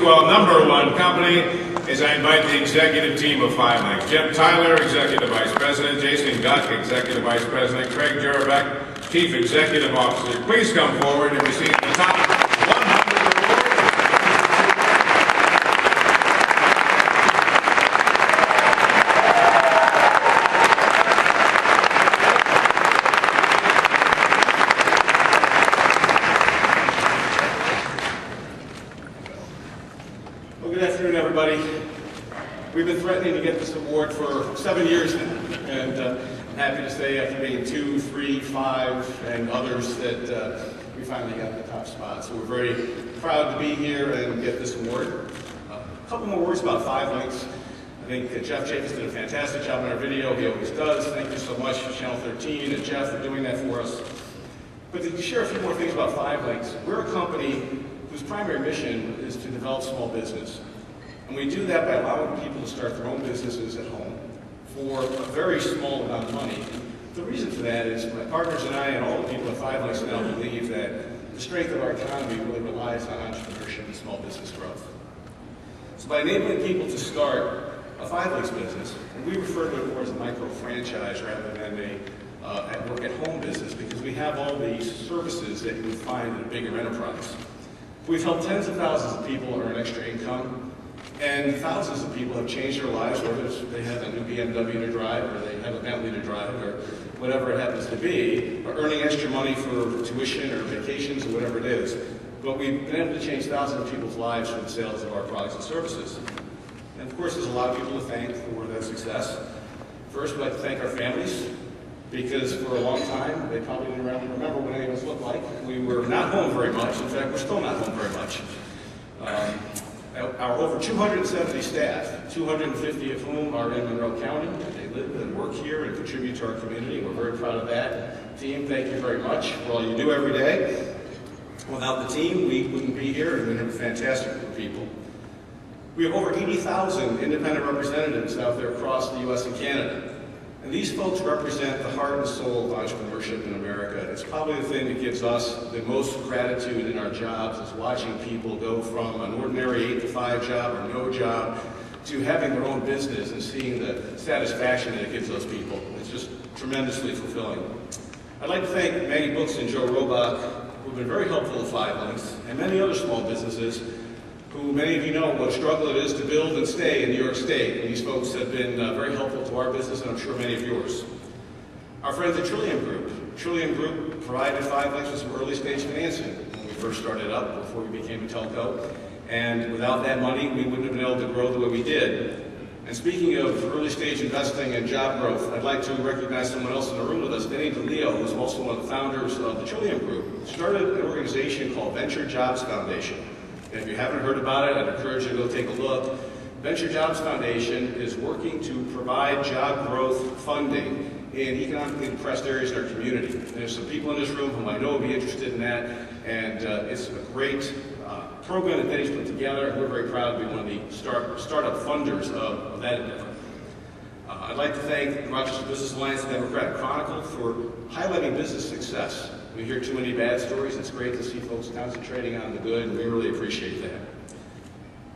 Well, number one company is I invite the executive team of 5 Links. Jim Tyler, Executive Vice President. Jason Guck, Executive Vice President. Craig Jurabek, Chief Executive Officer. Please come forward and receive the top 100 Well, good afternoon, everybody. We've been threatening to get this award for 7 years now, and I'm happy to say after being 2, 3, 5, and others that we finally got the top spot. So we're very proud to be here and get this award. A couple more words about 5 Links. I think Jeff Jacobs did a fantastic job on our video. He always does. Thank you so much, Channel 13 and Jeff, for doing that for us. But to share a few more things about 5 Links, we're a company whose primary mission is to develop small business. And we do that by allowing people to start their own businesses at home for a very small amount of money. The reason for that is my partners and I and all the people at 5 Links now believe that the strength of our economy really relies on entrepreneurship and small business growth. So by enabling people to start a 5 Links business, and we refer to it more as a micro-franchise rather than a work-at-home business, because we have all these services that you would find in a bigger enterprise. We've helped tens of thousands of people earn extra income, and thousands of people have changed their lives, whether they have a new BMW to drive, or they have a Bentley to drive, or whatever it happens to be, or earning extra money for tuition or vacations or whatever it is. But we've been able to change thousands of people's lives through the sales of our products and services. And of course, there's a lot of people to thank for that success. First, we'd like to thank our families, because for a long time, they probably didn't remember what any of us looked like. We were not home very much. In fact, we're still not home very much. Our over 270 staff, 250 of whom are in Monroe County. They live and work here and contribute to our community. We're very proud of that. Team, thank you very much for all you do every day. Without the team, we wouldn't be here, and we'd have a fantastic group of people. We have over 80,000 independent representatives out there across the U.S. and Canada. And these folks represent the heart and soul of entrepreneurship in America. It's probably the thing that gives us the most gratitude in our jobs, is watching people go from an ordinary 8-to-5 job or no job to having their own business and seeing the satisfaction that it gives those people. It's just tremendously fulfilling. I'd like to thank Maggie Books and Joe Robach, who have been very helpful to 5 Links, and many other small businesses who many of you know what a struggle it is to build and stay in New York State. And these folks have been very helpful to our business, and I'm sure many of yours. Our friends at Trillium Group. Trillium Group provided 5 Links with some early stage financing when we first started up, before we became a telco. And without that money, we wouldn't have been able to grow the way we did. And speaking of early stage investing and job growth, I'd like to recognize someone else in the room with us, Vinny DeLeo, who's also one of the founders of the Trillium Group, started an organization called Venture Jobs Foundation. And if you haven't heard about it, I'd encourage you to go take a look. Venture Jobs Foundation is working to provide job growth funding in economically depressed areas in our community. And there's some people in this room whom I know will be interested in that, and it's a great program that Vinny's put together, and we're very proud to be one of the startup funders of that endeavor. I'd like to thank the Rochester Business Alliance and Democratic Chronicle for highlighting business success. We hear too many bad stories. It's great to see folks concentrating on the good, and we really appreciate that.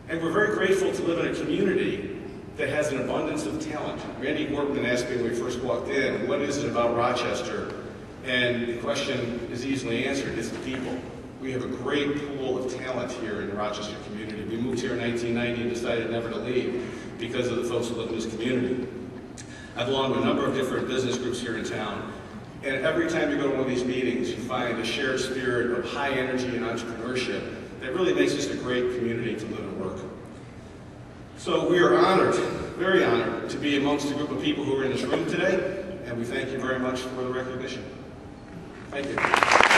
And we're very grateful to live in a community that has an abundance of talent. Randy Workman asked me when we first walked in, what is it about Rochester? And the question is easily answered, it's the people. We have a great pool of talent here in the Rochester community. We moved here in 1990 and decided never to leave because of the folks who live in this community. I belong to a number of different business groups here in town. And every time you go to one of these meetings, you find a shared spirit of high energy and entrepreneurship that really makes this a great community to live and work. So we are honored, very honored, to be amongst a group of people who are in this room today, and we thank you very much for the recognition. Thank you.